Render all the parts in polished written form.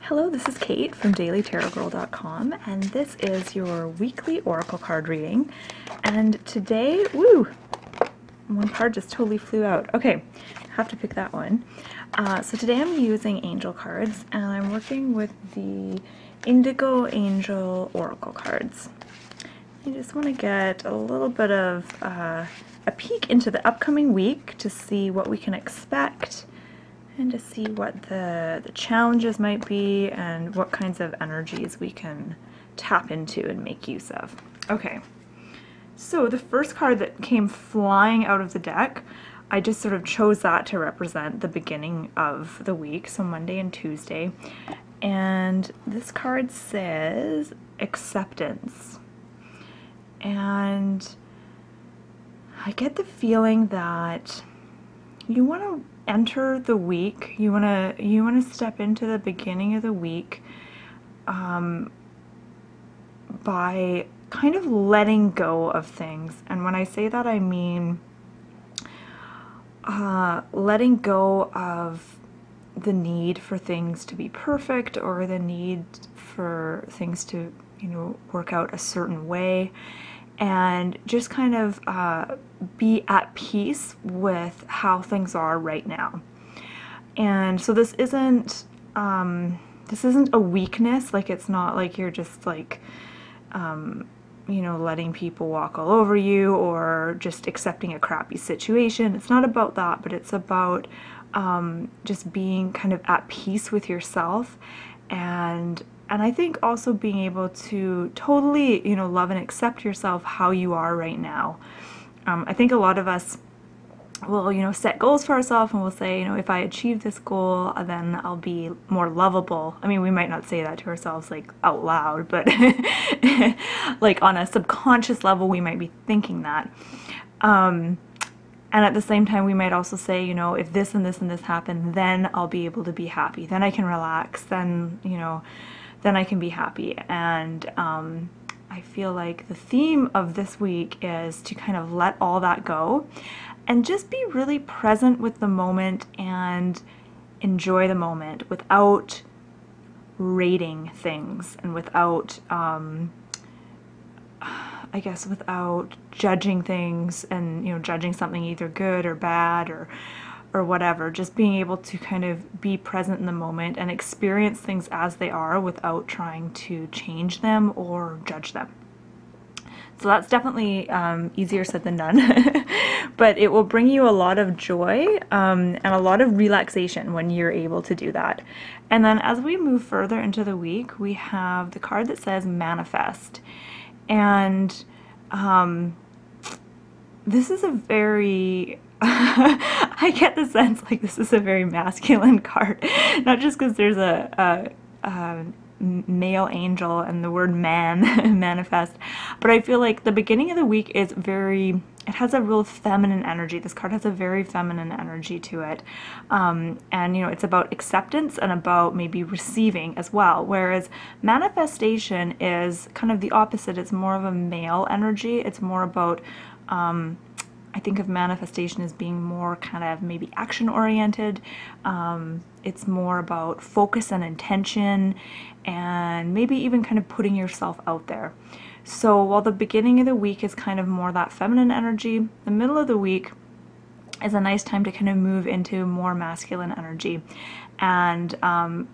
Hello, this is Kate from dailytarotgirl.com, and this is your weekly oracle card reading. And today, woo, one card just totally flew out. Okay, have to pick that one. So today I'm using angel cards, and I'm working with the Indigo Angel Oracle cards. I just want to get a little bit of a peek into the upcoming week to see what we can expect, and to see what the challenges might be and what kinds of energies we can tap into and make use of. Okay, so the first card that came flying out of the deck, I just sort of chose that to represent the beginning of the week, so Monday and Tuesday. And this card says acceptance. And I get the feeling that you want to enter the week, you want to step into the beginning of the week by kind of letting go of things. And when I say that, I mean letting go of the need for things to be perfect, or the need for things to, work out a certain way, and just kind of be at peace with how things are right now. And so this isn't a weakness. Like, it's not like you're just like letting people walk all over you, or just accepting a crappy situation. It's not about that, but it's about just being kind of at peace with yourself, and I think also being able to totally, love and accept yourself how you are right now. I think a lot of us will, set goals for ourselves, and we'll say, if I achieve this goal, then I'll be more lovable. I mean, we might not say that to ourselves like out loud, but like on a subconscious level, we might be thinking that. And at the same time, we might also say, if this and this and this happen, then I'll be able to be happy. Then I can relax. Then, then I can be happy. And I feel like the theme of this week is to kind of let all that go and just be really present with the moment and enjoy the moment without rating things, and without I guess without judging things, and judging something either good or bad or whatever. Just being able to kind of be present in the moment and experience things as they are without trying to change them or judge them. So that's definitely easier said than done, but it will bring you a lot of joy and a lot of relaxation when you're able to do that. And then as we move further into the week, we have the card that says manifest. And this is a very, I get the sense like this is a very masculine card, not just because there's a male angel and the word man, manifest, but I feel like the beginning of the week is it has a real feminine energy. This card has a very feminine energy to it. And, it's about acceptance and about maybe receiving as well. Whereas manifestation is kind of the opposite. It's more of a male energy. It's more about, I think of manifestation as being more kind of maybe action oriented. It's more about focus and intention, and maybe even kind of putting yourself out there. So while the beginning of the week is kind of more that feminine energy, the middle of the week is a nice time to kind of move into more masculine energy, and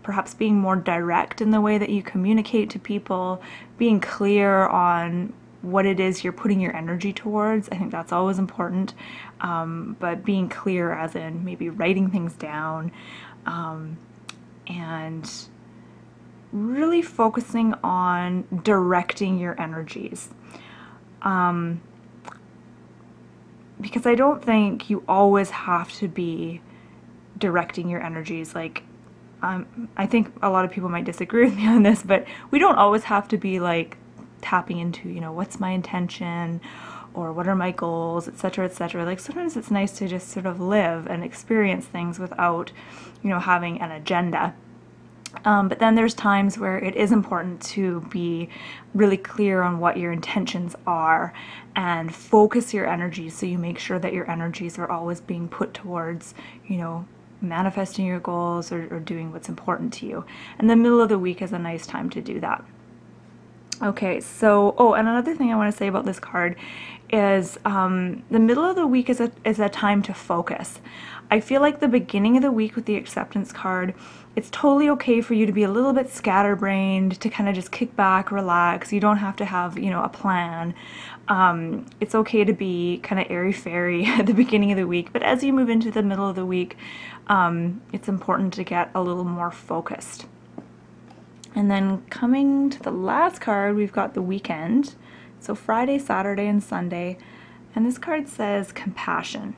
perhaps being more direct in the way that you communicate to people, being clear on what it is you're putting your energy towards. I think that's always important, but being clear as in maybe writing things down, and really focusing on directing your energies. Because I don't think you always have to be directing your energies. Like, I think a lot of people might disagree with me on this, but we don't always have to be like tapping into, what's my intention, or what are my goals, etc., etc. Like, sometimes it's nice to just sort of live and experience things without, having an agenda. But then there's times where it is important to be really clear on what your intentions are and focus your energies, so you make sure that your energies are always being put towards, manifesting your goals or doing what's important to you. And the middle of the week is a nice time to do that. Okay, so, oh, and another thing I want to say about this card is the middle of the week is a time to focus. I feel like the beginning of the week with the acceptance card, it's totally okay for you to be a little bit scatterbrained, to kind of just kick back, relax. You don't have to have, you know, a plan. It's okay to be kind of airy-fairy at the beginning of the week, but as you move into the middle of the week, it's important to get a little more focused. And then coming to the last card, we've got the weekend. So Friday, Saturday, and Sunday. And this card says compassion.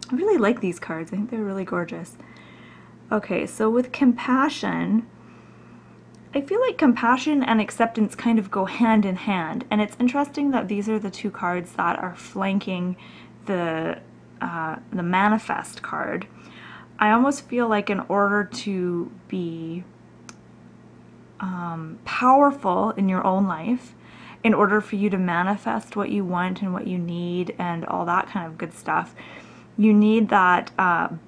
I really like these cards. I think they're really gorgeous. Okay, so with compassion, I feel like compassion and acceptance kind of go hand in hand. And it's interesting that these are the two cards that are flanking the manifest card. I almost feel like in order to be powerful in your own life, in order for you to manifest what you want and what you need and all that kind of good stuff, you need that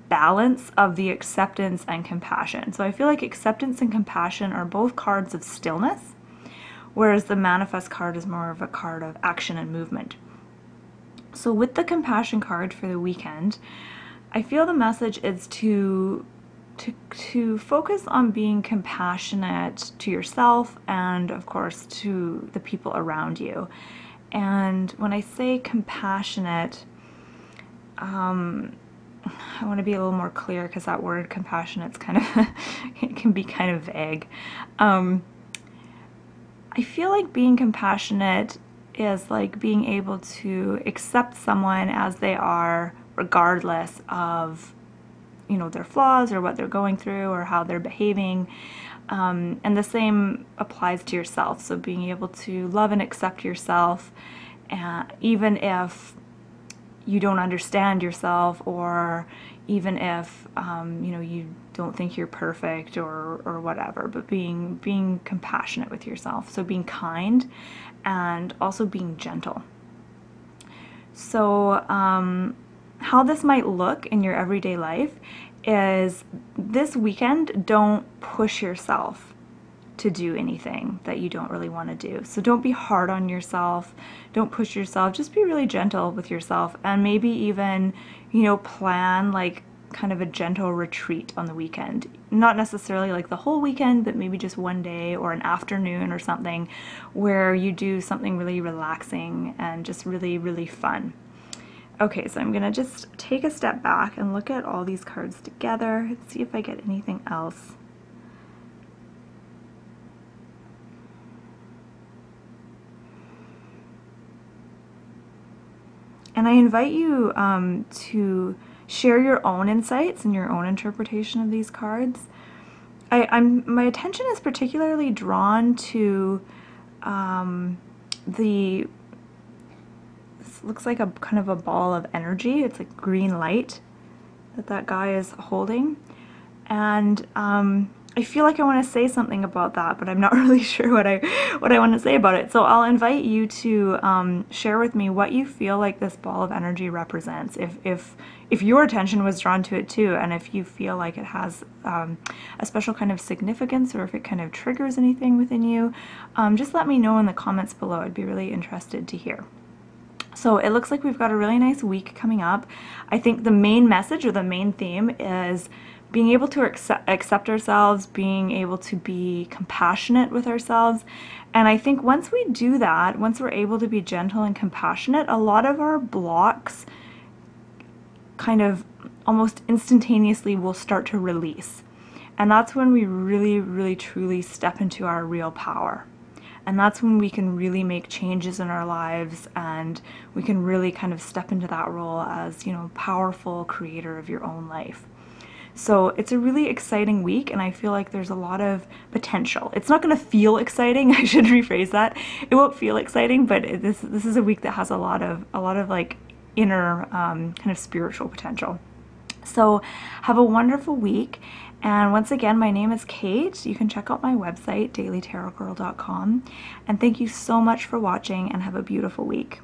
balance of the acceptance and compassion. So I feel like acceptance and compassion are both cards of stillness, whereas the manifest card is more of a card of action and movement. So with the compassion card for the weekend, I feel the message is to focus on being compassionate to yourself and of course to the people around you. And when I say compassionate, I want to be a little more clear because that word compassionate's kind of it can be kind of vague. I feel like being compassionate is like being able to accept someone as they are, regardless of, you know, their flaws or what they're going through or how they're behaving. And the same applies to yourself. So being able to love and accept yourself, even if you don't understand yourself, or even if you know, you don't think you're perfect or whatever, but being compassionate with yourself. So being kind and also being gentle. So how this might look in your everyday life is this weekend, don't push yourself to do anything that you don't really want to do. So don't be hard on yourself, don't push yourself, just be really gentle with yourself, and maybe even, you know, plan like kind of a gentle retreat on the weekend. Not necessarily like the whole weekend, but maybe just one day or an afternoon or something where you do something really relaxing and just really, really fun. Okay, so I'm going to just take a step back and look at all these cards together and see if I get anything else. And I invite you to share your own insights and your own interpretation of these cards. My attention is particularly drawn to this looks like a kind of a ball of energy. It's like green light that guy is holding. And I feel like I want to say something about that, but I'm not really sure what I want to say about it. So I'll invite you to share with me what you feel like this ball of energy represents. If your attention was drawn to it too, and if you feel like it has a special kind of significance, or if it kind of triggers anything within you, just let me know in the comments below. I'd be really interested to hear. So it looks like we've got a really nice week coming up. I think the main message or the main theme is being able to accept ourselves, being able to be compassionate with ourselves. And I think once we do that, once we're able to be gentle and compassionate, a lot of our blocks kind of almost instantaneously will start to release. And that's when we really, really, truly step into our real power. And that's when we can really make changes in our lives, and we can really kind of step into that role as, you know, powerful creator of your own life. So it's a really exciting week, and I feel like there's a lot of potential. It's not going to feel exciting. I should rephrase that. It won't feel exciting, but this is a week that has a lot of like inner kind of spiritual potential. So have a wonderful week. And once again, my name is Kate. You can check out my website, dailytarotgirl.com. And thank you so much for watching, and have a beautiful week.